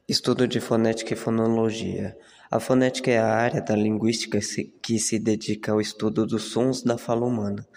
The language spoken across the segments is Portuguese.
Estudo de fonética e fonologia. A fonética é a área da linguística que se dedica ao estudo dos sons da fala humana.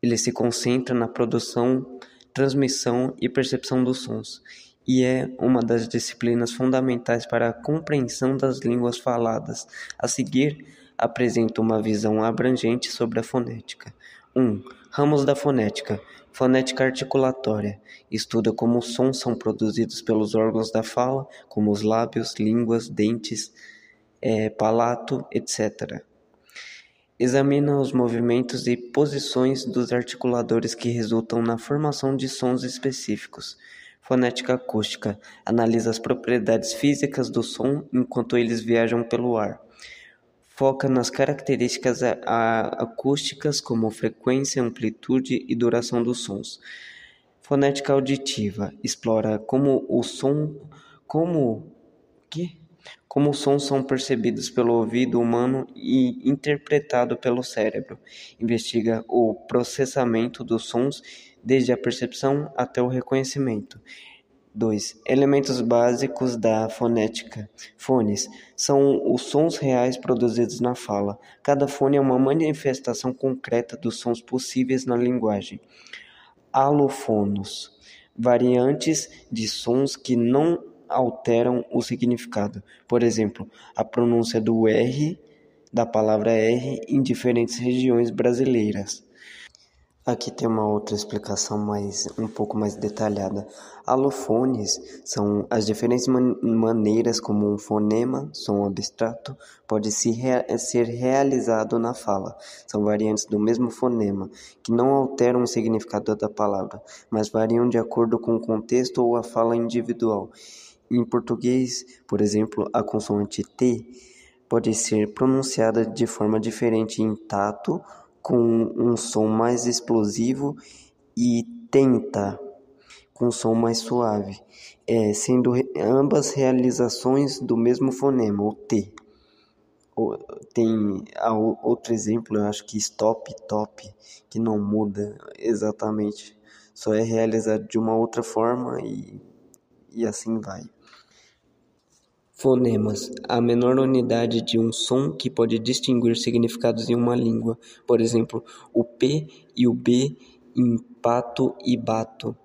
Ele se concentra na produção, transmissão e percepção dos sons, e é uma das disciplinas fundamentais para a compreensão das línguas faladas. A seguir, apresento uma visão abrangente sobre a fonética. 1. Ramos da fonética. Fonética articulatória. Estuda como os sons são produzidos pelos órgãos da fala, como os lábios, línguas, dentes, palato, etc. Examina os movimentos e posições dos articuladores que resultam na formação de sons específicos. Fonética acústica. Analisa as propriedades físicas do som enquanto eles viajam pelo ar. Foca nas características acústicas como frequência, amplitude e duração dos sons. Fonética auditiva. Explora como os sons são percebidos pelo ouvido humano e interpretado pelo cérebro. Investiga o processamento dos sons desde a percepção até o reconhecimento. 2. Elementos básicos da fonética. Fones são os sons reais produzidos na fala. Cada fone é uma manifestação concreta dos sons possíveis na linguagem. Allofonos. Variantes de sons que não alteram o significado. Por exemplo, a pronúncia do R, da palavra R, em diferentes regiões brasileiras. Aqui tem uma outra explicação um pouco mais detalhada. Alofones são as diferentes maneiras como um fonema, som abstrato, pode ser realizado na fala. São variantes do mesmo fonema, que não alteram o significado da palavra, mas variam de acordo com o contexto ou a fala individual. Em português, por exemplo, a consoante T pode ser pronunciada de forma diferente em tato, com um som mais explosivo, e tenta, com um som mais suave, sendo ambas realizações do mesmo fonema, o T. Tem outro exemplo, eu acho que stop, top, que não muda exatamente, só é realizado de uma outra forma e assim vai. Fonemas, a menor unidade de um som que pode distinguir significados em uma língua. Por exemplo, o P e o B em pato e bato.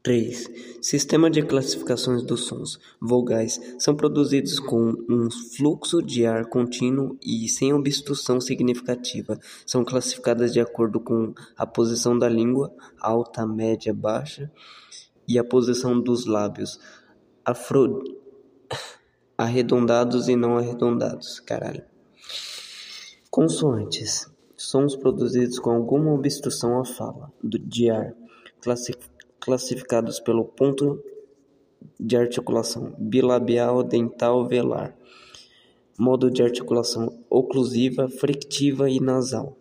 3. Sistema de classificações dos sons. Vogais são produzidos com um fluxo de ar contínuo e sem obstrução significativa. São classificadas de acordo com a posição da língua, alta, média, baixa, e a posição dos lábios, arredondados e não arredondados. Consoantes. Sons produzidos com alguma obstrução à fala de ar, classificados pelo ponto de articulação bilabial, dental, velar. Modo de articulação oclusiva, frictiva e nasal.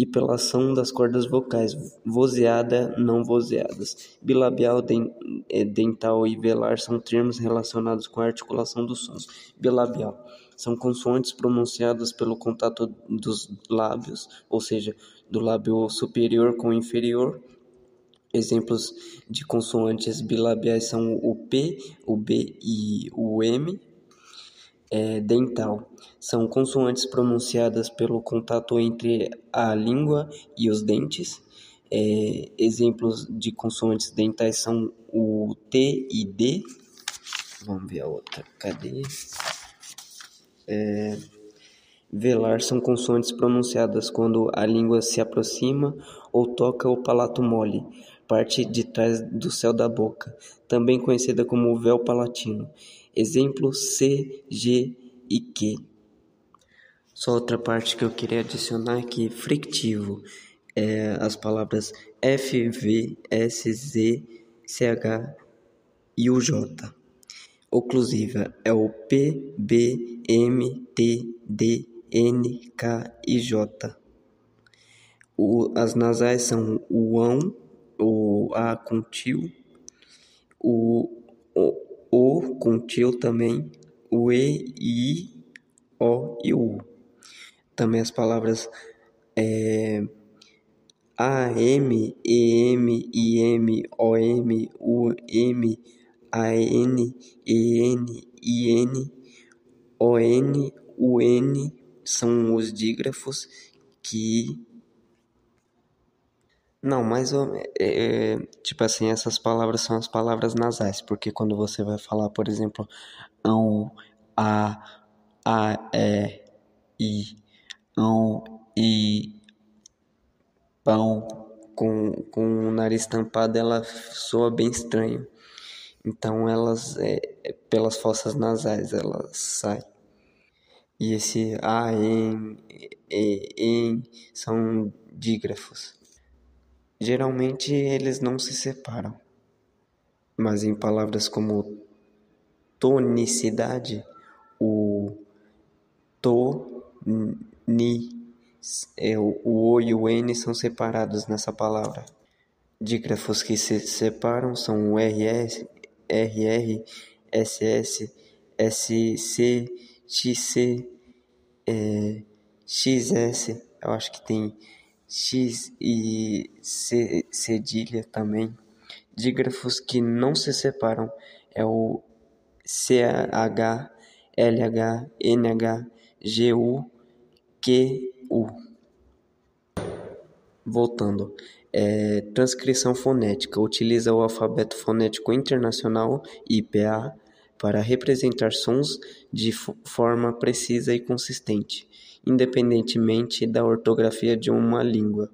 E pela ação das cordas vocais, vozeada, não vozeadas. Bilabial, dental e velar são termos relacionados com a articulação dos sons. Bilabial são consoantes pronunciadas pelo contato dos lábios, ou seja, do lábio superior com o inferior. Exemplos de consoantes bilabiais são o P, o B e o M. Dental são consoantes pronunciadas pelo contato entre a língua e os dentes. Exemplos de consoantes dentais são o T e D. Vamos ver a outra. Cadê? Velar são consoantes pronunciadas quando a língua se aproxima ou toca o palato mole, parte de trás do céu da boca, também conhecida como véu palatino. Exemplo C, G e Q. Só outra parte que eu queria adicionar aqui, frictivo, as palavras F, V, S, Z, CH e o J. Oclusiva é o P, B, M, T, D, N, K e J. As nasais são o ão, o A com tio, o com tio também, o E, I, O e U. Também as palavras A, M, E, M, I, M, O, M, U, M, AN, EN, IN, ON, UN são os dígrafos que... Não, mas tipo assim, essas palavras são as palavras nasais, porque quando você vai falar, por exemplo, ão, a, i, ão, i, pão, com o nariz tampado, ela soa bem estranho. Então elas, pelas fossas nasais, elas saem. E esse a, em são dígrafos. Geralmente eles não se separam, mas em palavras como tonicidade, o to, ni, o o e o n são separados nessa palavra. Dígrafos que se separam são o RS, RR, SS, SC, XC, XS, eu acho que tem X e cedilha também. Dígrafos que não se separam é o CH, LH, NH, GU, QU. Voltando, transcrição fonética utiliza o alfabeto fonético internacional IPA para representar sons de forma precisa e consistente, independentemente da ortografia de uma língua.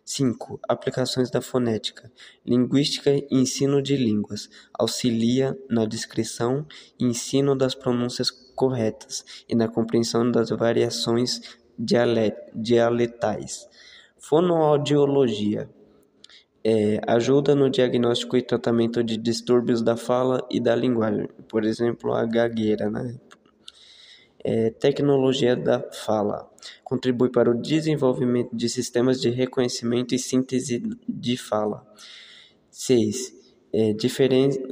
5. Aplicações da fonética. Linguística e ensino de línguas. Auxilia na descrição e ensino das pronúncias corretas e na compreensão das variações dialetais. Fonoaudiologia. Ajuda no diagnóstico e tratamento de distúrbios da fala e da linguagem, por exemplo, a gagueira, né? Tecnologia da fala. Contribui para o desenvolvimento de sistemas de reconhecimento e síntese de fala. 6.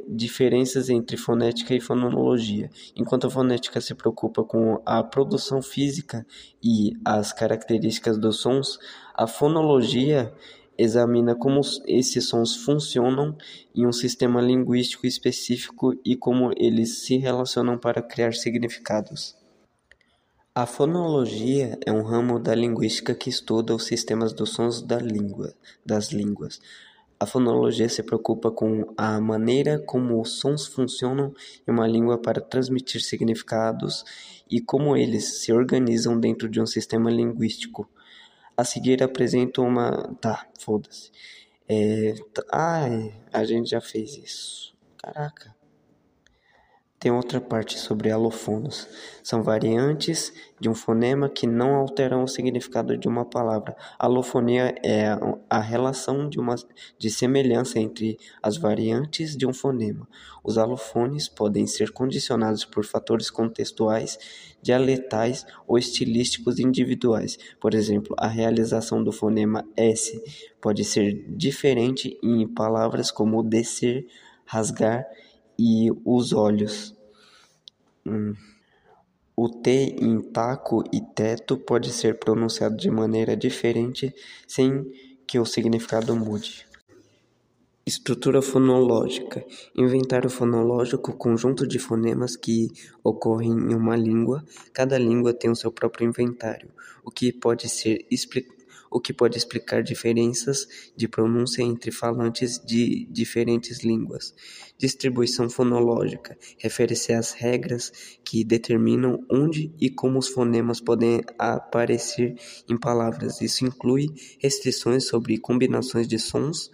Diferenças entre fonética e fonologia. Enquanto a fonética se preocupa com a produção física e as características dos sons, a fonologia examina como esses sons funcionam em um sistema linguístico específico e como eles se relacionam para criar significados. A fonologia é um ramo da linguística que estuda os sistemas dos sons das línguas. A fonologia se preocupa com a maneira como os sons funcionam em uma língua para transmitir significados e como eles se organizam dentro de um sistema linguístico. A seguir apresento uma... Tá, foda-se. A gente já fez isso. Caraca. Tem outra parte sobre allofonos. São variantes de um fonema que não alteram o significado de uma palavra. A allofonia é a relação de semelhança entre as variantes de um fonema. Os allofones podem ser condicionados por fatores contextuais, dialetais ou estilísticos individuais. Por exemplo, a realização do fonema S pode ser diferente em palavras como descer, rasgar e os olhos. O T em taco e teto pode ser pronunciado de maneira diferente sem que o significado mude. Estrutura fonológica. Inventário fonológico, conjunto de fonemas que ocorrem em uma língua. Cada língua tem o seu próprio inventário, o que pode explicar diferenças de pronúncia entre falantes de diferentes línguas. Distribuição fonológica refere-se às regras que determinam onde e como os fonemas podem aparecer em palavras. Isso inclui restrições sobre combinações de sons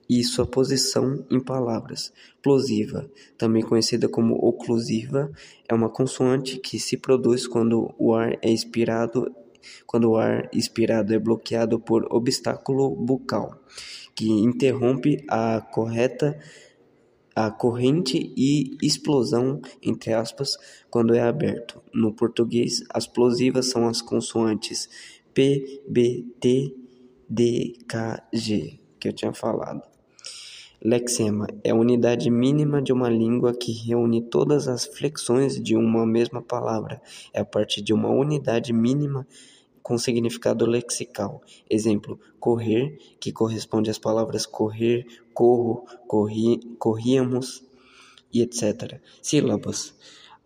e sua posição em palavras. Plosiva, também conhecida como oclusiva, é uma consoante que se produz quando o ar expirado é bloqueado por obstáculo bucal, que interrompe a corrente e explosão, entre aspas, quando é aberto. No português, as plosivas são as consoantes P, B, T, D, K, G, que eu tinha falado. Lexema é a unidade mínima de uma língua que reúne todas as flexões de uma mesma palavra. É a partir de uma unidade mínima com significado lexical. Exemplo, correr, que corresponde às palavras correr, corro, corríamos. e etc. Sílabas.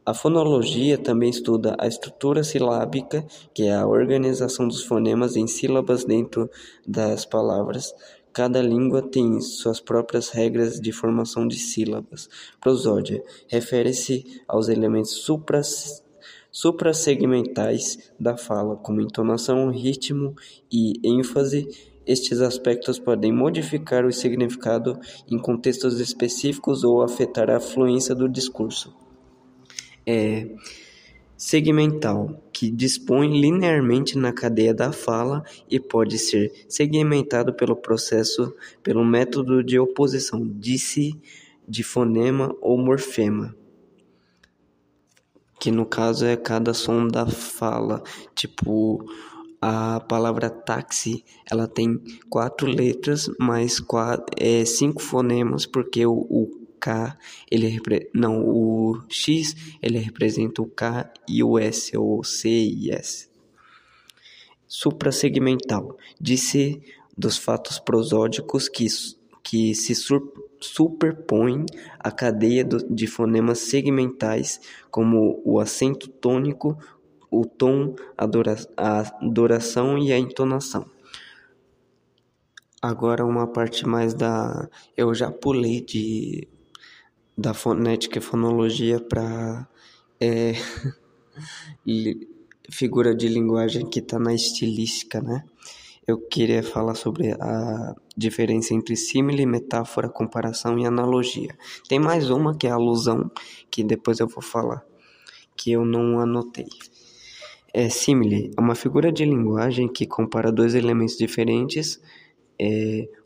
A fonologia também estuda a estrutura silábica, que é a organização dos fonemas em sílabas dentro das palavras. Cada língua tem suas próprias regras de formação de sílabas. Prosódia refere-se aos elementos suprassegmentais da fala, como entonação, ritmo e ênfase. Estes aspectos podem modificar o significado em contextos específicos ou afetar a fluência do discurso. Segmental, que dispõe linearmente na cadeia da fala e pode ser segmentado pelo método de oposição, de fonema ou morfema, que no caso é cada som da fala. Tipo, a palavra táxi, ela tem 4 letras, mais 5 fonemas, porque o K, o X, ele representa o K e o S, ou C e S. Suprassegmental, disse dos fatos prosódicos que se superpõem à cadeia de fonemas segmentais, como o acento tônico, o tom, a duração e a entonação. Agora uma parte mais eu já pulei da fonética e fonologia para figura de linguagem que está na estilística, né? Eu queria falar sobre a diferença entre símile, metáfora, comparação e analogia. Tem mais uma que é a alusão, que depois eu vou falar, que eu não anotei. Símile é uma figura de linguagem que compara dois elementos diferentes,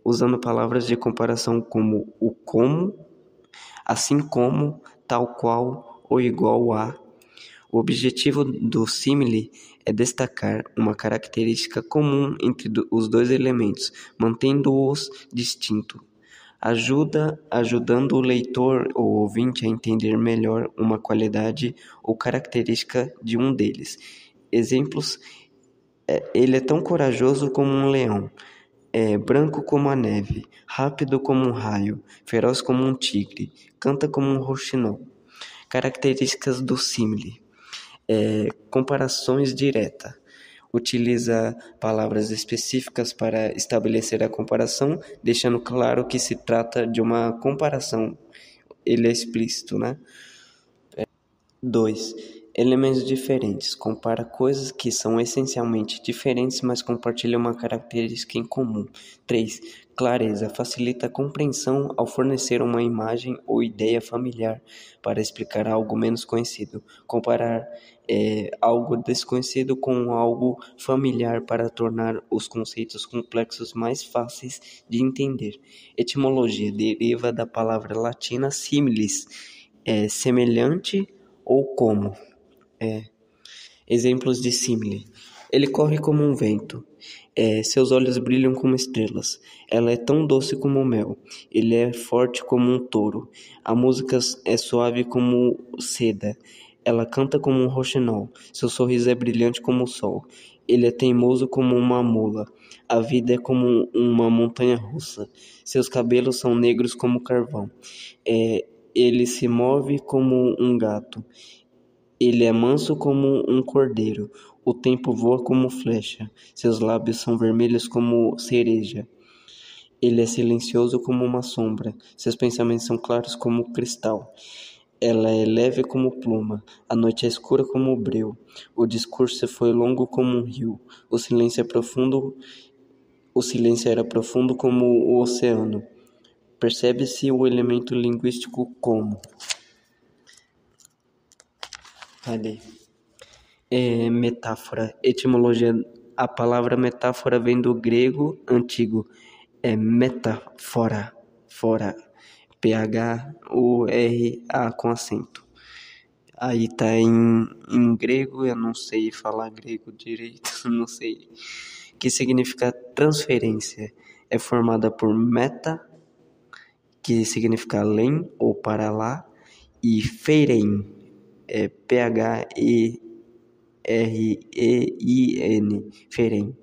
usando palavras de comparação como o como, assim como, tal qual ou igual a. O objetivo do símile é destacar uma característica comum entre os dois elementos, mantendo-os distintos, ajudando o leitor ou ouvinte a entender melhor uma qualidade ou característica de um deles. Exemplos: ele é tão corajoso como um leão, branco como a neve, rápido como um raio, feroz como um tigre, canta como um rouxinol. Características do símile. Comparações direta. Utiliza palavras específicas para estabelecer a comparação, deixando claro que se trata de uma comparação. Ele é explícito, né? 2. Elementos diferentes. Compara coisas que são essencialmente diferentes, mas compartilham uma característica em comum. 3. Clareza. Facilita a compreensão ao fornecer uma imagem ou ideia familiar para explicar algo menos conhecido. Comparar algo desconhecido com algo familiar para tornar os conceitos complexos mais fáceis de entender. Etimologia. Deriva da palavra latina similis, semelhante ou como. Exemplos de símile. Ele corre como um vento. Seus olhos brilham como estrelas. Ela é tão doce como o mel. Ele é forte como um touro. A música é suave como seda. Ela canta como um roxinol. Seu sorriso é brilhante como o sol. Ele é teimoso como uma mula. A vida é como uma montanha russa. Seus cabelos são negros como carvão. Ele se move como um gato. Ele é manso como um cordeiro. O tempo voa como flecha. Seus lábios são vermelhos como cereja. Ele é silencioso como uma sombra. Seus pensamentos são claros como cristal. Ela é leve como pluma. A noite é escura como o breu. O discurso foi longo como um rio. O silêncio era profundo como o oceano. Percebe-se o elemento linguístico como. Metáfora. Etimologia. A palavra metáfora vem do grego antigo. Metáfora. Fora. P-H-O-R-A com acento. Aí tá em grego, eu não sei falar grego direito, não sei. Que significa transferência. É formada por meta, que significa além ou para lá, e feirein, P-H-E-R-E-I-N, feirein,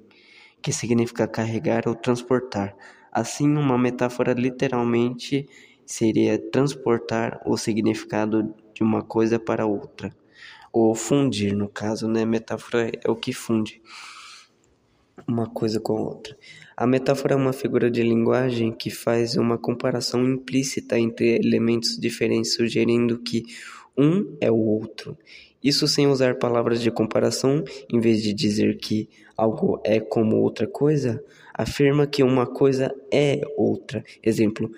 que significa carregar ou transportar. Assim, uma metáfora literalmente seria transportar o significado de uma coisa para outra, ou fundir, no caso, né? Metáfora é o que funde uma coisa com a outra. A metáfora é uma figura de linguagem que faz uma comparação implícita entre elementos diferentes, sugerindo que um é o outro. Isso sem usar palavras de comparação, em vez de dizer que algo é como outra coisa, afirma que uma coisa é outra. Exemplo,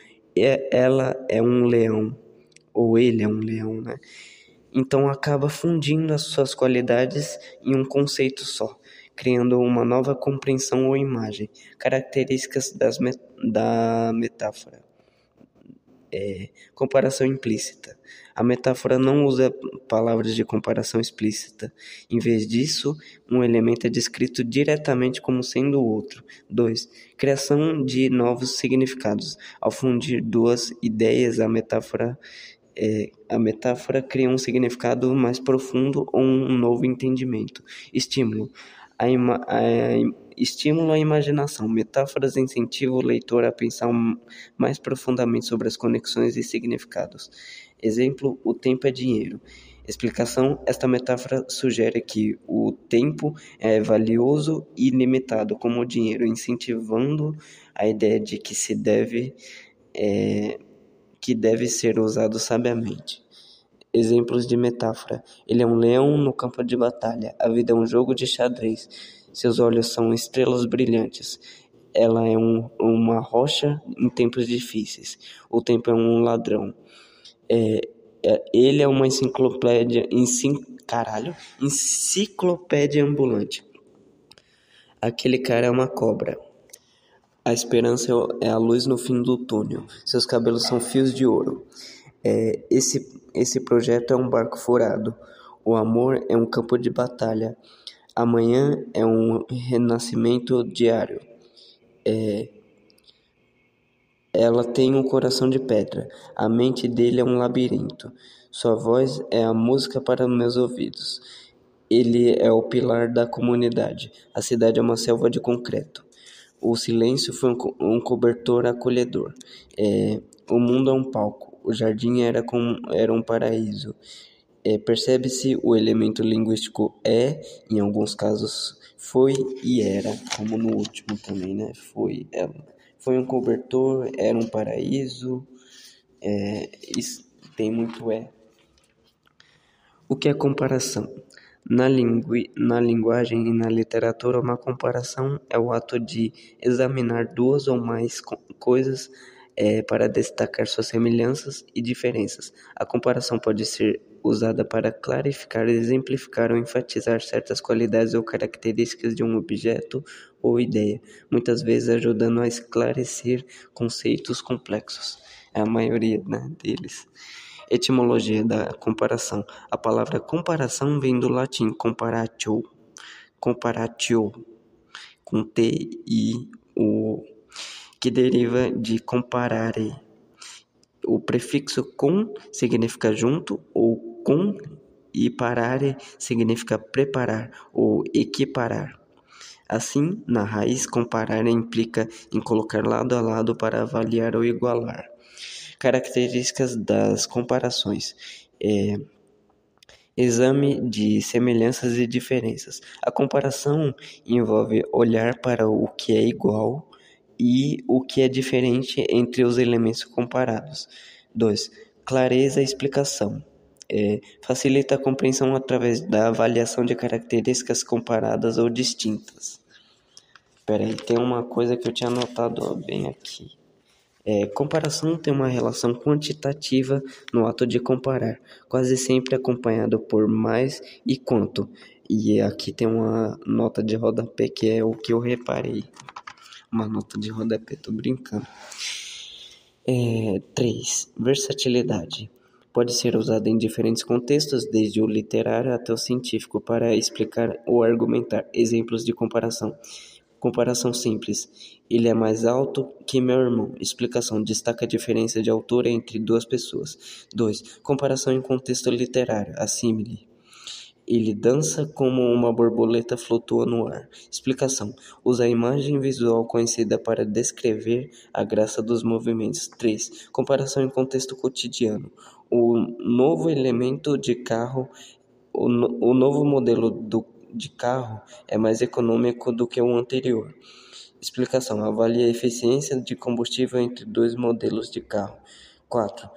ela é um leão, ou ele é um leão, né? Então acaba fundindo as suas qualidades em um conceito só, criando uma nova compreensão ou imagem. Características da metáfora. Comparação implícita. A metáfora não usa palavras de comparação explícita. Em vez disso, um elemento é descrito diretamente como sendo o outro. 2. Criação de novos significados. Ao fundir duas ideias, a metáfora cria um significado mais profundo ou um novo entendimento. Estímulo. Estímulo à imaginação. Metáforas incentivam o leitor a pensar mais profundamente sobre as conexões e significados. Exemplo, o tempo é dinheiro. Explicação: esta metáfora sugere que o tempo é valioso e limitado como o dinheiro, incentivando a ideia de que deve ser usado sabiamente. Exemplos de metáfora. Ele é um leão no campo de batalha. A vida é um jogo de xadrez. Seus olhos são estrelas brilhantes. Ela é uma rocha em tempos difíceis. O tempo é um ladrão. Ele é uma enciclopédia ambulante. Aquele cara é uma cobra. A esperança é a luz no fim do túnel. Seus cabelos são fios de ouro. Esse projeto é um barco furado. O amor é um campo de batalha. Amanhã é um renascimento diário. Ela tem um coração de pedra. A mente dele é um labirinto. Sua voz é a música para meus ouvidos. Ele é o pilar da comunidade. A cidade é uma selva de concreto. O silêncio foi um cobertor acolhedor. O mundo é um palco. O jardim era um paraíso. Percebe-se o elemento linguístico em alguns casos, foi e era, como no último também, né? Foi um cobertor, era um paraíso. Isso tem muito . O que é comparação? Na linguagem e na literatura, uma comparação é o ato de examinar duas ou mais coisas para destacar suas semelhanças e diferenças. A comparação pode ser usada para clarificar, exemplificar ou enfatizar certas qualidades ou características de um objeto ou ideia, muitas vezes ajudando a esclarecer conceitos complexos. É a maioria, né, deles. Etimologia da comparação. A palavra comparação vem do latim comparatio, com T-I-O, que deriva de comparare. O prefixo com significa junto, ou com, e parare significa preparar ou equiparar. Assim, na raiz, comparar implica em colocar lado a lado para avaliar ou igualar. Características das comparações. Exame de semelhanças e diferenças. A comparação envolve olhar para o que é igual e o que é diferente entre os elementos comparados. 2. Clareza e explicação. Facilita a compreensão através da avaliação de características comparadas ou distintas. Tem uma coisa que eu tinha anotado bem aqui. Comparação tem uma relação quantitativa no ato de comparar, quase sempre acompanhado por mais e quanto. E aqui tem uma nota de rodapé que é o que eu reparei. Uma nota de rodapé, tô brincando. 3. Versatilidade. Pode ser usada em diferentes contextos, desde o literário até o científico, para explicar ou argumentar. Exemplos de comparação. Comparação simples. Ele é mais alto que meu irmão. Explicação. Destaca a diferença de altura entre duas pessoas. 2. Comparação em contexto literário. Assímile. Ele dança como uma borboleta flutua no ar. Explicação. Usa a imagem visual conhecida para descrever a graça dos movimentos. 3. Comparação em contexto cotidiano. O novo elemento de carro, o novo modelo de carro é mais econômico do que o anterior. Explicação. Avalie a eficiência de combustível entre dois modelos de carro. 4.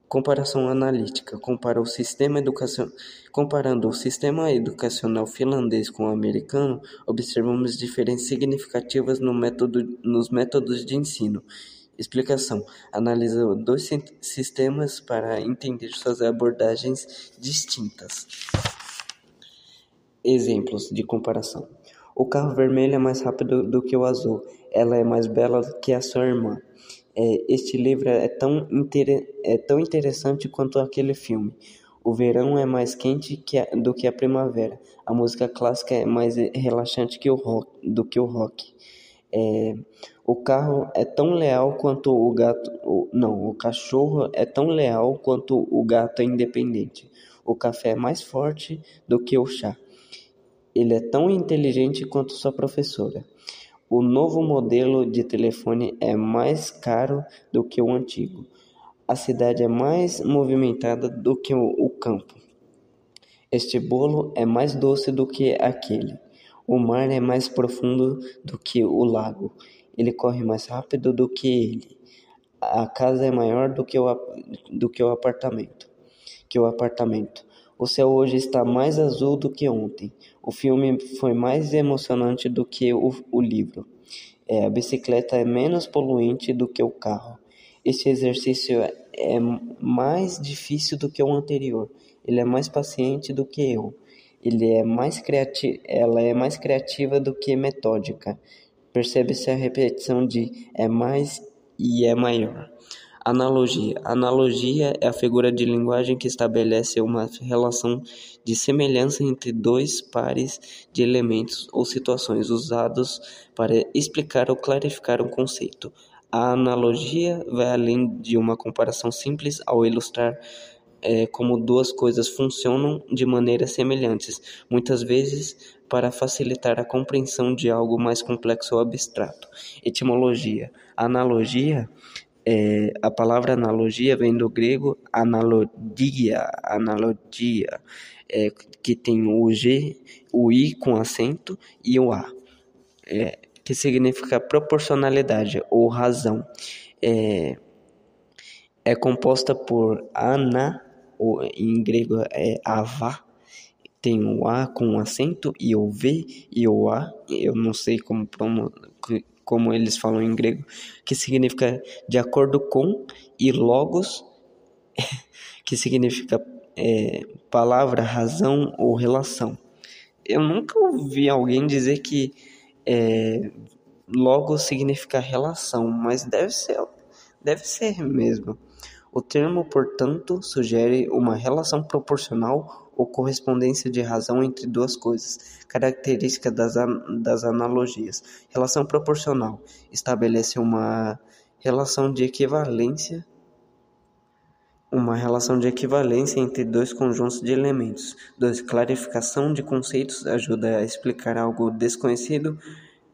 Comparação analítica. Comparando o sistema educacional finlandês com o americano, observamos diferenças significativas nos métodos de ensino. Explicação. Analisa dois sistemas para entender suas abordagens distintas. Exemplos de comparação. O carro vermelho é mais rápido do que o azul. Ela é mais bela do que a sua irmã. Este livro é tão interessante quanto aquele filme. O verão é mais quente do que a primavera. A música clássica é mais relaxante do que o rock. O carro é tão leal quanto o gato. O cachorro é tão leal quanto o gato é independente. O café é mais forte do que o chá. Ele é tão inteligente quanto sua professora. O novo modelo de telefone é mais caro do que o antigo. A cidade é mais movimentada do que o campo. Este bolo é mais doce do que aquele. O mar é mais profundo do que o lago. Ele corre mais rápido do que ele. A casa é maior do que o apartamento. O céu hoje está mais azul do que ontem. O filme foi mais emocionante do que o livro. A bicicleta é menos poluente do que o carro. Este exercício é mais difícil do que o anterior. Ele é mais paciente do que eu. Ela é mais criativa do que metódica. Percebe-se a repetição de é mais e é maior. Analogia. Analogia é a figura de linguagem que estabelece uma relação de semelhança entre dois pares de elementos ou situações usados para explicar ou clarificar um conceito. A analogia vai além de uma comparação simples ao ilustrar como duas coisas funcionam de maneiras semelhantes, muitas vezes para facilitar a compreensão de algo mais complexo ou abstrato. Etimologia. Analogia. A palavra analogia vem do grego analogia, que tem o G, o I com acento e o A, que significa proporcionalidade ou razão. É composta por em grego é ava, tem o A com acento e o V e o A, eu não sei como eles falam em grego, que significa de acordo com, e logos, que significa palavra, razão ou relação. Eu nunca ouvi alguém dizer que logos significa relação, mas deve ser mesmo. O termo, portanto, sugere uma relação proporcional ou correspondência de razão entre duas coisas, característica das analogias. Relação proporcional estabelece uma relação de equivalência entre dois conjuntos de elementos. 2. Clarificação de conceitos ajuda a explicar algo desconhecido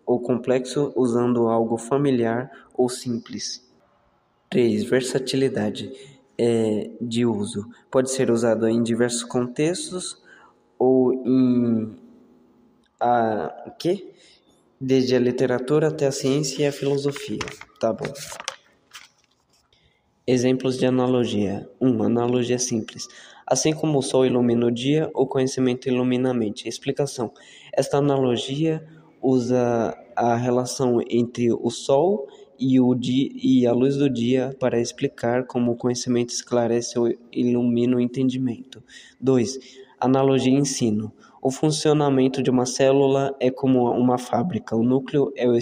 ou complexo usando algo familiar ou simples. 3. Versatilidade de uso. Pode ser usado em diversos contextos ou desde a literatura até a ciência e a filosofia. Tá bom. Exemplos de analogia. 1. Analogia simples. Assim como o sol ilumina o dia, o conhecimento ilumina a mente. Explicação. Esta analogia usa a relação entre o sol e a luz do dia para explicar como o conhecimento esclarece ou ilumina o entendimento. 2. Analogia ensino. O funcionamento de uma célula é como uma fábrica. O núcleo é o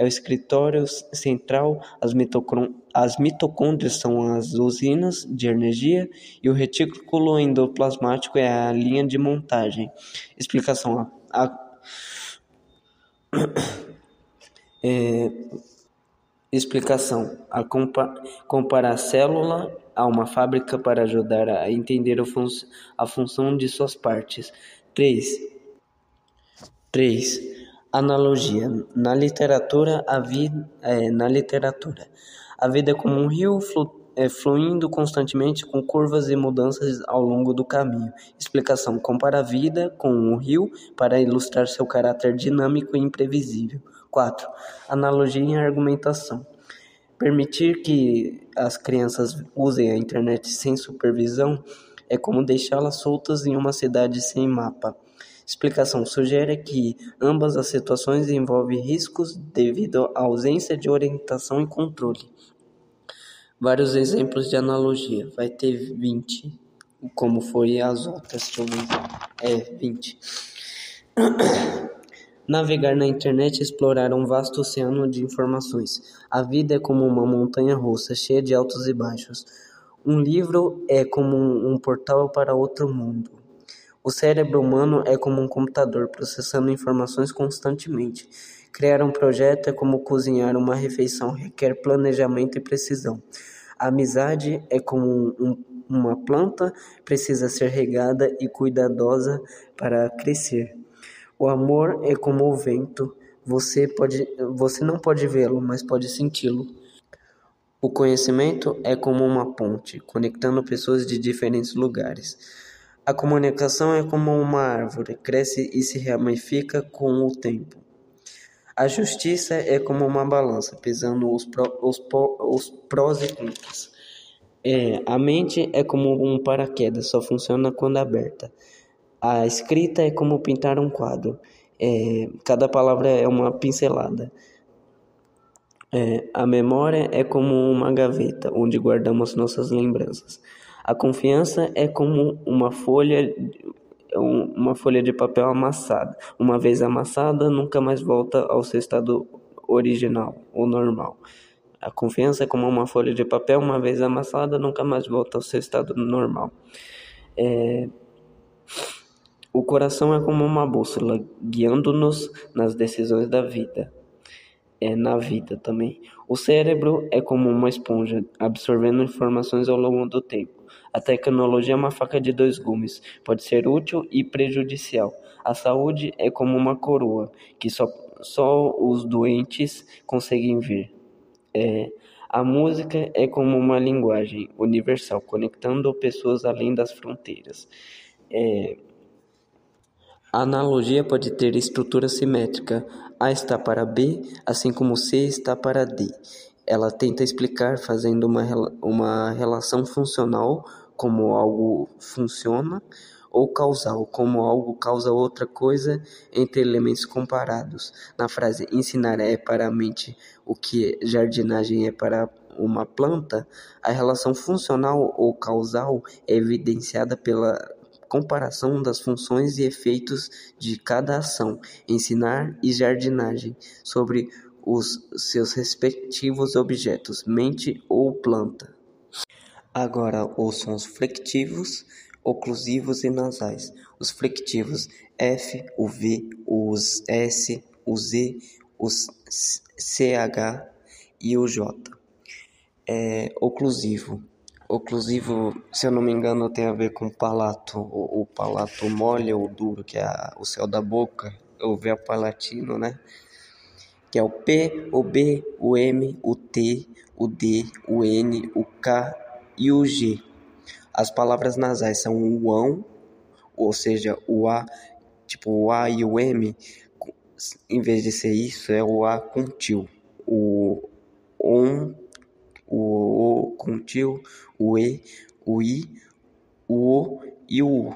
escritório central, as mitocôndrias são as usinas de energia e o retículo endoplasmático é a linha de montagem. Explicação. Comparar célula a uma fábrica para ajudar a entender a função de suas partes. 3. Analogia. Na literatura, a vida é como um rio fluindo constantemente com curvas e mudanças ao longo do caminho. Explicação. Compara a vida com um rio para ilustrar seu caráter dinâmico e imprevisível. 4. Analogia em argumentação. Permitir que as crianças usem a internet sem supervisão é como deixá-las soltas em uma cidade sem mapa. Explicação. Sugere que ambas as situações envolvem riscos devido à ausência de orientação e controle. Vários exemplos de analogia. Vai ter 20, como foi as outras. Deixa eu ver. 20. Navegar na internet e explorar um vasto oceano de informações. A vida é como uma montanha russa, cheia de altos e baixos. Um livro é como um portal para outro mundo. O cérebro humano é como um computador, processando informações constantemente. Criar um projeto é como cozinhar uma refeição, requer planejamento e precisão. A amizade é como uma planta, precisa ser regada e cuidadosa para crescer. O amor é como o vento, você não pode vê-lo, mas pode senti-lo. O conhecimento é como uma ponte, conectando pessoas de diferentes lugares. A comunicação é como uma árvore, cresce e se ramifica com o tempo. A justiça é como uma balança, pesando os prós e contras. A mente é como um paraquedas, só funciona quando aberta. A escrita é como pintar um quadro. Cada palavra é uma pincelada. A memória é como uma gaveta, onde guardamos nossas lembranças. A confiança é como uma folha de papel amassada. Uma vez amassada, nunca mais volta ao seu estado original ou normal. A confiança é como uma folha de papel, uma vez amassada, nunca mais volta ao seu estado normal. O coração é como uma bússola, guiando-nos nas decisões da vida. Na vida também. O cérebro é como uma esponja, absorvendo informações ao longo do tempo. A tecnologia é uma faca de dois gumes, pode ser útil e prejudicial. A saúde é como uma coroa, que só os doentes conseguem ver. A música é como uma linguagem universal, conectando pessoas além das fronteiras. A analogia pode ter estrutura simétrica. A está para B, assim como C está para D. Ela tenta explicar fazendo uma relação funcional, como algo funciona, ou causal, como algo causa outra coisa entre elementos comparados. Na frase ensinar é para a mente o que jardinagem é para uma planta, a relação funcional ou causal é evidenciada pela comparação das funções e efeitos de cada ação, ensinar e jardinagem, sobre os seus respectivos objetos, mente ou planta. Agora, os sons flectivos, oclusivos e nasais. Os flectivos F, o V, os S, o Z, os CH e o J. Oclusivo. Oclusivo, se eu não me engano, tem a ver com o palato. O palato mole ou duro, que é o céu da boca, o véu palatino, né? Que é o P, o B, o M, o T, o D, o N, o K e o G. As palavras nasais são o ão, ou seja, o A, tipo o A e o M, em vez de ser isso, é o A com tio. O ON, o O com tio, o E, o I, o O e o U.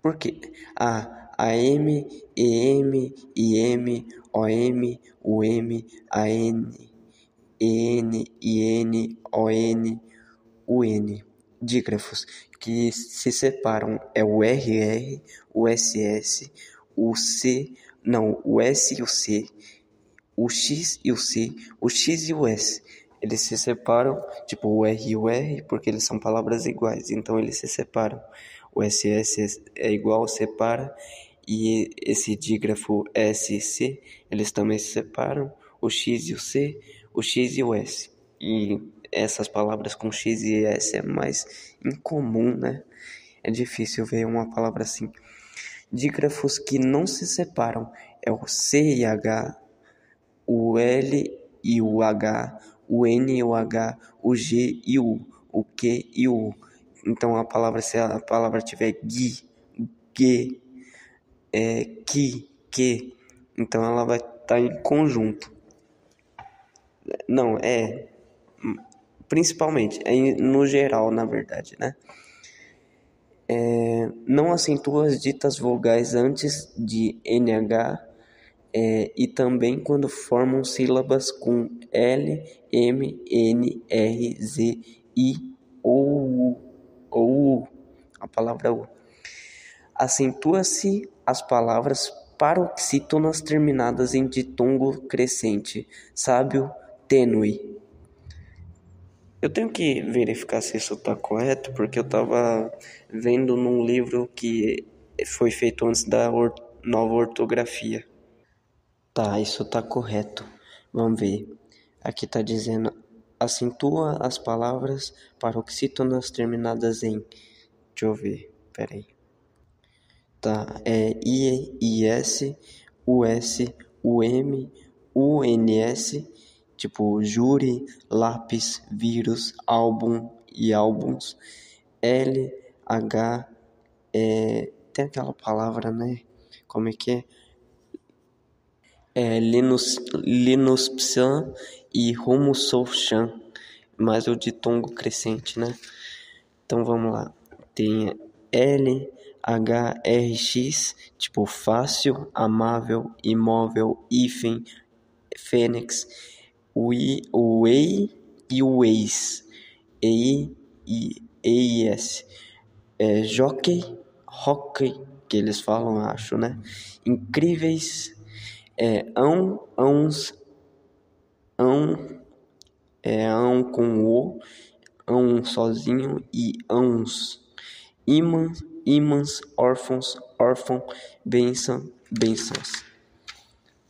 Por quê? A M, EM, IM, OM, UM, AN, EN, IN, ON, UN. Dígrafos que se separam é o RR, o SS, o C, não, o S e o C, o X e o C, o X e o S. Eles se separam, tipo o R e o R, porque eles são palavras iguais, então eles se separam. O SS é igual, separa, e esse dígrafo S e C, eles também se separam, o X e o C, o X e o S. E essas palavras com X e S é mais incomum, né? É difícil ver uma palavra assim. Dígrafos que não se separam é o C e H, o L e o H, o N e o H, o G e o Q e o U. Então se a palavra tiver gui, que, que, então ela vai estar em conjunto. Não, principalmente, no geral, na verdade, né? Não acentua as ditas vogais antes de NH, e também quando formam sílabas com L, M, N, R, Z, I ou U, a palavra U. Acentua-se as palavras paroxítonas terminadas em ditongo crescente, sábio, tênue. Eu tenho que verificar se isso está correto, porque eu estava vendo num livro que foi feito antes da nova ortografia. Tá, isso tá correto. Vamos ver. Aqui tá dizendo: acentua as palavras paroxítonas terminadas em. Deixa eu ver, peraí. Tá, I, IS, US, UM, UNS, tipo júri, lápis, vírus, álbum e álbuns. L, H, tem aquela palavra, né? Como é que é? Linus Psan e Rumo Sou-chan, mais o ditongo crescente, né? Então vamos lá. Tem L, H, R, X, tipo fácil, amável, imóvel, hífen, fênix, o EI e o ex, EI e EIS. Jockey, hockey, que eles falam, acho, né? Incríveis, ãos, ão com o, ão sozinho e ãos. Imãs, órfãos, órfão, bênçãos.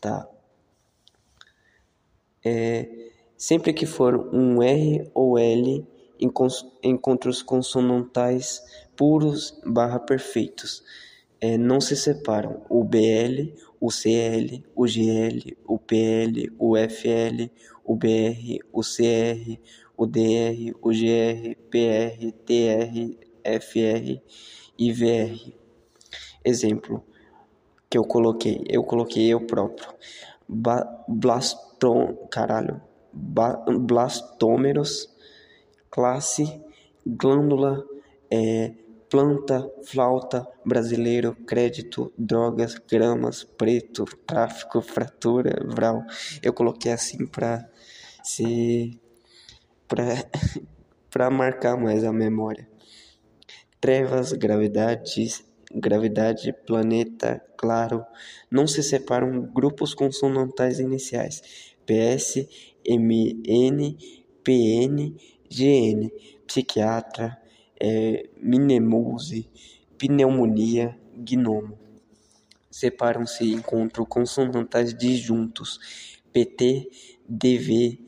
Tá. Sempre que for um R ou L, encontros consonantais puros / perfeitos. Não se separam o BL, o CL, o GL, o PL, o FL, o BR, o CR, o DR, o GR, PR, TR, FR e VR. Exemplo que eu coloquei eu próprio. Blastômeros, classe, glândula, planta, flauta, brasileiro, crédito, drogas, gramas, preto, tráfico, fratura, vral. Eu coloquei assim para marcar mais a memória. Trevas, gravidade, planeta, claro. Não se separam grupos consonantais iniciais. PS, MN, PN, GN. Psiquiatra, mnemose, pneumonia, gnomo. Separam-se encontros consonantais disjuntos. PT, DV,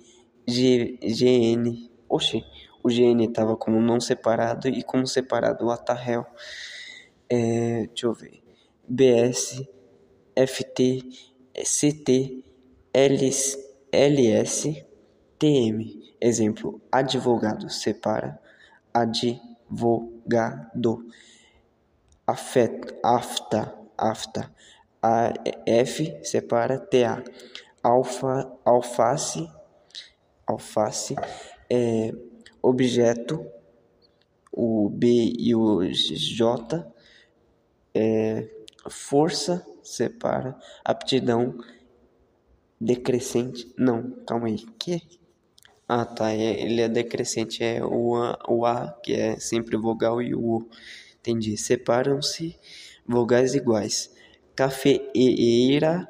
GN. Oxi, o GN estava como não separado e como separado o atarréu. Deixa eu ver. BS, FT, CT, LS, TM. Exemplo, advogado, separa, advogado. Afta, F, separa, TA. Alface, objeto, o B e o J, força, separa, aptidão, decrescente, não, calma aí, que? Ah, tá, ele é decrescente, o A, que é sempre vogal, e o U, entendi. Separam-se vogais iguais. Cafeeira,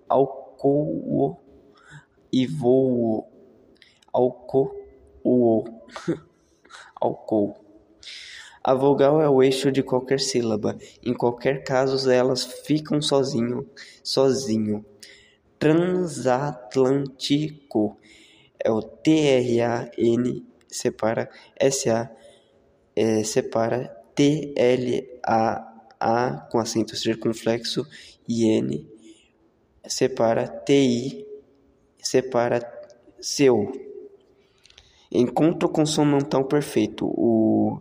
álcool e voo, álcool, álcool. A vogal é o eixo de qualquer sílaba. Em qualquer caso, elas ficam sozinho. Transatlântico. é o TRAN, separa SA, separa TLAA com acento circunflexo e N, separa TI, separa CO. Encontro consonantal perfeito. O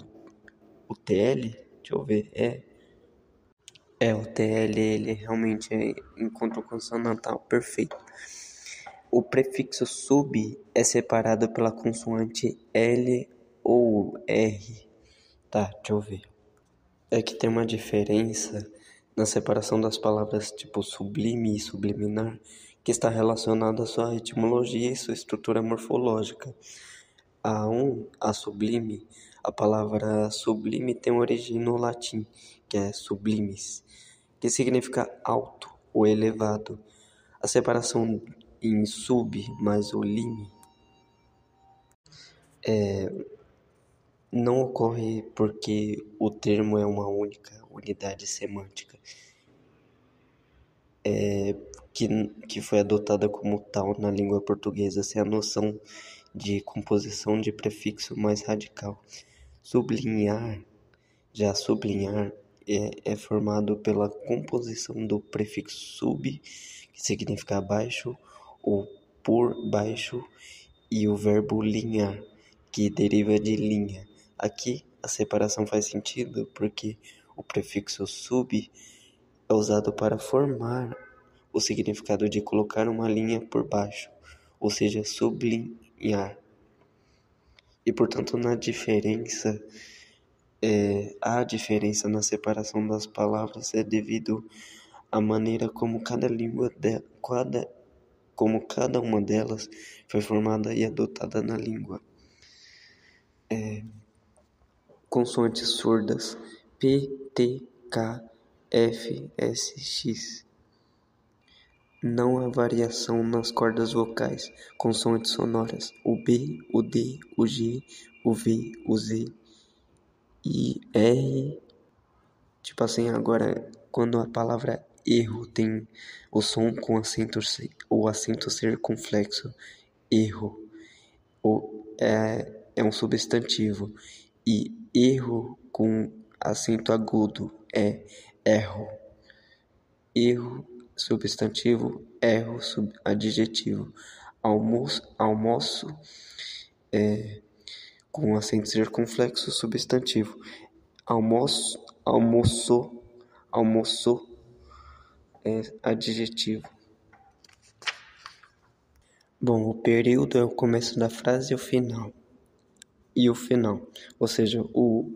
TL, deixa eu ver, o TL, ele realmente é encontro consonantal perfeito. O prefixo sub é separado pela consoante L ou R. Tá, deixa eu ver. É que tem uma diferença na separação das palavras tipo sublime e subliminar, que está relacionada à sua etimologia e sua estrutura morfológica. A sublime, a palavra sublime tem origem no latim, que é sublimis, que significa alto ou elevado. A separação em sub mais o lime não ocorre porque o termo é uma única unidade semântica, que foi adotada como tal na língua portuguesa, sem a noção de composição de prefixo mais radical. Sublinhar é formado pela composição do prefixo sub, que significa abaixo ou por baixo, e o verbo linhar, que deriva de linha. Aqui a separação faz sentido porque o prefixo sub é usado para formar o significado de colocar uma linha por baixo, ou seja, sublinhar. E portanto a diferença na separação das palavras é devido à maneira como cada uma delas foi formada e adotada na língua. Consoantes surdas: P, T, K, F, S, X. Não há variação nas cordas vocais. Consoantes sonoras: o B, o D, o G, o V, o Z e R. Tipo assim, agora, quando a palavra erro tem o som com acento circunflexo, erro, é um substantivo. E erro com acento agudo é erro. Erro, substantivo, erro, adjetivo. Almoço com acento circunflexo, substantivo. Almoçou é adjetivo. Bom, o período é o começo da frase e o final. Ou seja, o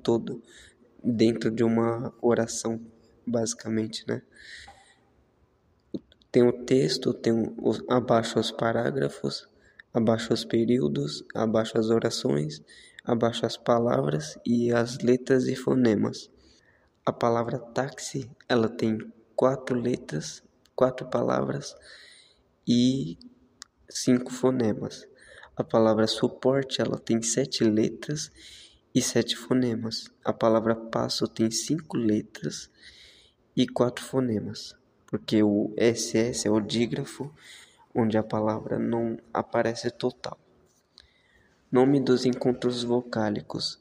todo dentro de uma oração, basicamente, né? Tem o texto, abaixo os parágrafos, abaixo os períodos, abaixo as orações, abaixo as palavras e as letras e fonemas. A palavra táxi, ela tem 4 letras, 4 palavras e 5 fonemas. A palavra suporte, ela tem 7 letras e 7 fonemas. A palavra passo tem 5 letras e 4 fonemas, porque o SS é o dígrafo, onde a palavra não aparece total. Nome dos encontros vocálicos: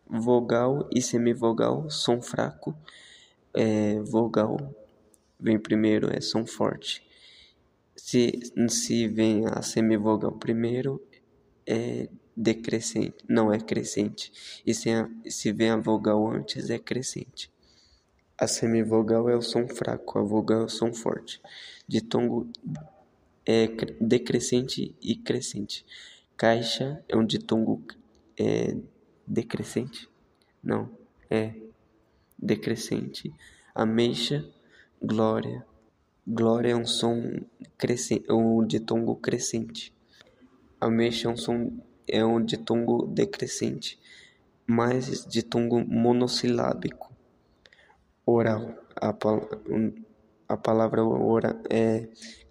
vogal e semivogal, som fraco. Vogal vem primeiro, é som forte. Se vem a semivogal primeiro, é decrescente, não é crescente. E se vem a vogal antes, é crescente. A semivogal é o som fraco, a vogal é o som forte. Ditongo é decrescente e crescente. Caixa é um ditongo decrescente? Não, é decrescente. Ameixa, glória. Glória é um som um ditongo crescente. Ameixa é um ditongo decrescente, mais ditongo monossilábico. Oral, a palavra oral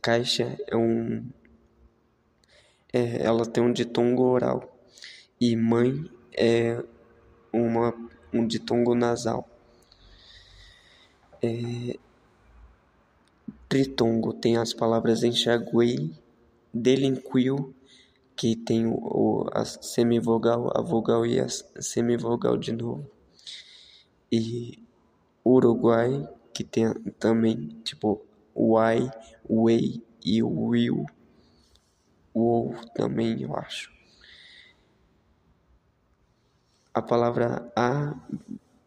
caixa ela tem um ditongo oral, e mãe é um ditongo nasal. Tritongo tem as palavras enxaguei, delinquiu, que tem a semivogal, a vogal e a semivogal de novo. E Uruguai, que tem também, tipo, Uai, Wei e Will, Uou também, eu acho. A palavra a,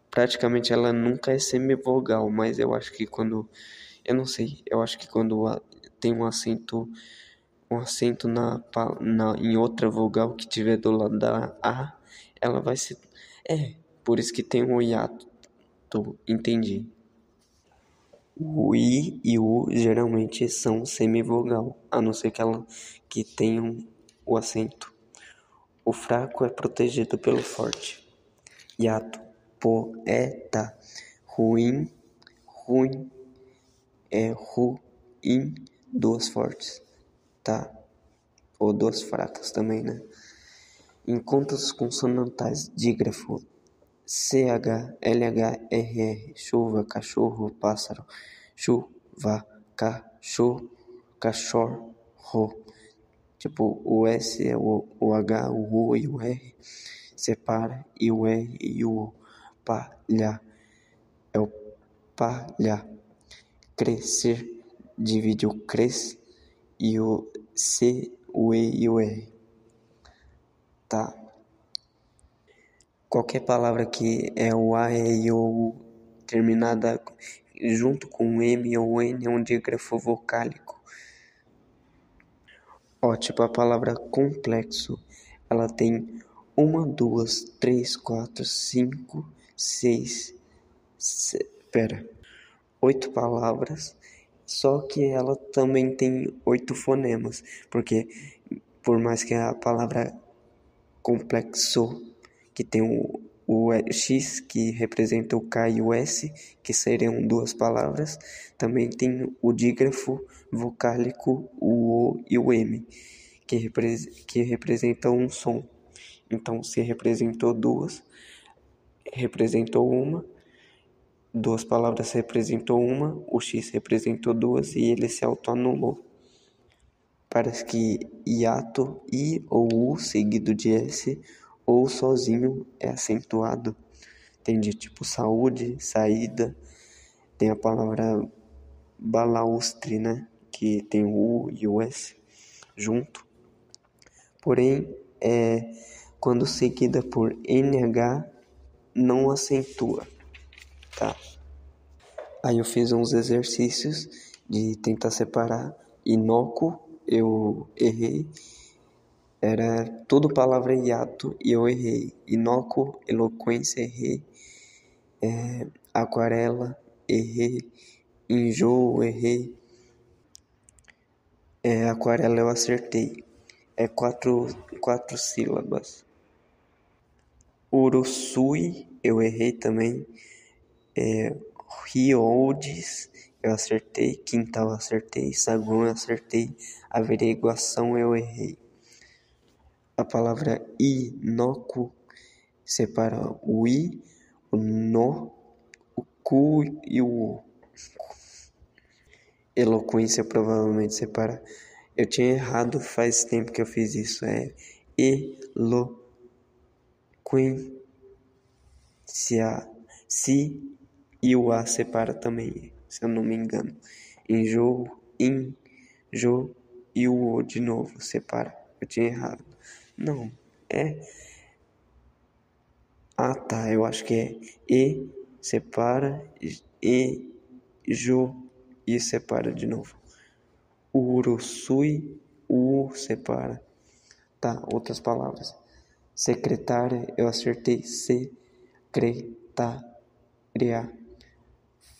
praticamente ela nunca é semivogal, mas eu acho que quando, eu não sei, eu acho que quando tem um acento em outra vogal que tiver do lado da a, ela vai se, por isso que tem um hiato, entendi. O I e o geralmente são semivogal, a não ser que tenham o acento. O fraco é protegido pelo forte. Hiato, poeta, ruim, ruim, ruim, duas fortes, tá? Ou duas fracas também, né? Em contas consonantais, dígrafo, CH, LH, RR, chuva, cachorro, pássaro, chuva, cachorro, cachorro. Tipo, o S é o H, o U e o R separa, e o R e o O. Palha é o palha. Crescer divide o cres e o C, o E e o R. Tá? Qualquer palavra que é o A, E e o U terminada junto com o M ou o N é um dígrafo vocálico. Ó, tipo a palavra complexo, ela tem 1, 2, 3, 4, 5, 6, 8 palavras, só que ela também tem 8 fonemas, porque por mais que a palavra complexo, que tem o X, que representa o K e o S, que seriam duas palavras, também tem o dígrafo vocálico, o O e o M, que representam um som. Então, se representou duas, representou uma, duas palavras representou uma, o X representou duas e ele se autoanulou. Parece que hiato, I ou U seguido de S ou sozinho é acentuado. Tem de tipo saúde, saída. Tem a palavra balaustre, né? Que tem o U e o S junto. Porém, quando seguida por NH, não acentua, tá? Aí eu fiz uns exercícios de tentar separar. Inócuo, eu errei. Era tudo palavra hiato e eu errei. Inócuo, eloquência, errei. Aquarela, errei. Enjoo, errei. Aquarela eu acertei. É quatro sílabas. Uruçui, eu errei também. Rioldes, eu acertei. Quintal, eu acertei. Saguão, eu acertei. Averiguação, eu errei. A palavra inócuo separa o I, o nó, o cu e o o. Eloquência provavelmente separa. Eu tinha errado faz tempo que eu fiz isso. É eloquência. Si e o A separa também, se eu não me engano. Enjoo, injo e o O de novo separa. Eu tinha errado. Não, Ah, tá, eu acho que é E separa, E, Jo e separa de novo. Uruçui, U separa. Tá, outras palavras. Secretária, eu acertei secretária.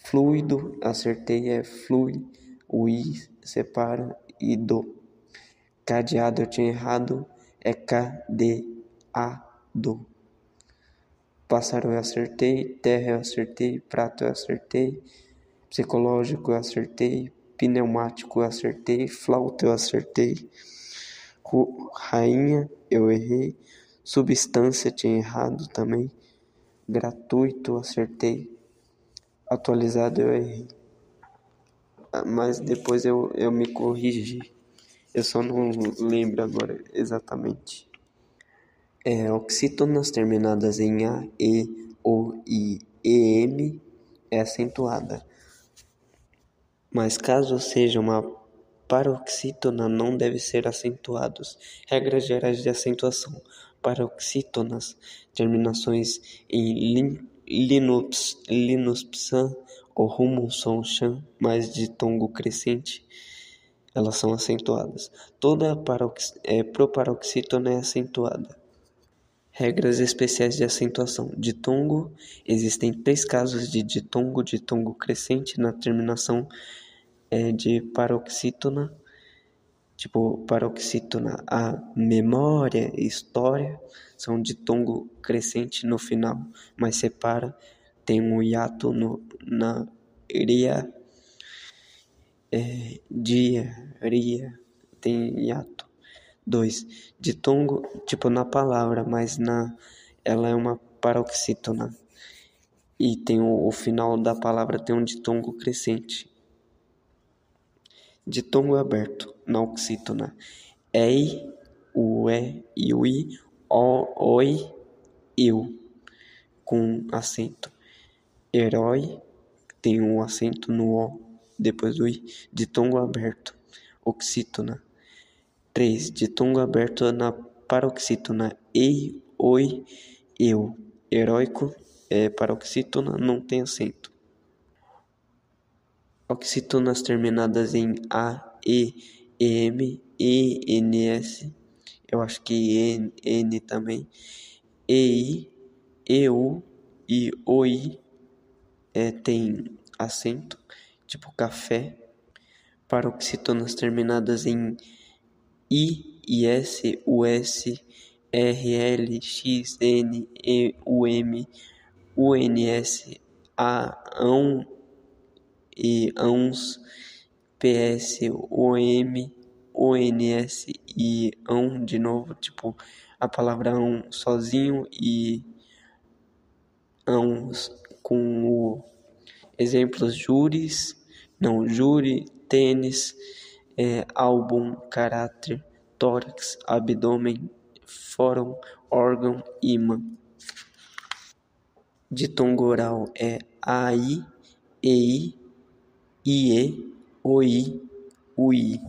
Fluido, acertei, é flui. O I separa e do. Cadeado, eu tinha errado, é cadeado. Pássaro eu acertei, terra eu acertei, prato eu acertei, psicológico eu acertei, pneumático eu acertei, flauta eu acertei, rainha eu errei, substância tinha errado também, gratuito eu acertei, atualizado eu errei, mas depois eu me corrigi. Eu só não lembro agora exatamente. Oxítonas terminadas em A, E, O, I, E, M é acentuada. Mas caso seja uma paroxítona, não deve ser acentuados. Regras gerais de acentuação. Paroxítonas, terminações em linupsan ou rumusson chan, mais de tongo crescente, elas são acentuadas. Toda proparoxítona é acentuada. Regras especiais de acentuação. Ditongo. Existem 3 casos de ditongo crescente na terminação de paroxítona. Tipo, paroxítona, a memória e história são ditongo crescente no final, mas separa, tem um hiato na ria, ria, tem hiato. 2. Ditongo, tipo na palavra, mas ela é uma paroxítona. E tem o final da palavra tem um ditongo crescente. Ditongo aberto, na oxítona. Ei, ué, iui, ó, oi, eu, com acento. Herói, tem um acento no O, depois do I. Ditongo aberto, oxítona. 3. Ditongo aberto na paroxítona. Ei, oi, eu. Heróico, paroxítona, não tem acento. Oxítonas terminadas em A, E, M, E, N, S. Eu acho que N também. EI, EU e OI tem acento, tipo café. Paroxítonas terminadas em I e S, US, RL, XN, EUM, UNS, AÃO e ãos, PS, OM, ONS e ão de novo, tipo a palavra ão sozinho e ãos com o exemplos júri, tênis, álbum, caráter, tórax, abdômen, fórum, órgão, imã. Ditongo oral é AI, EI, IE, OI, UI.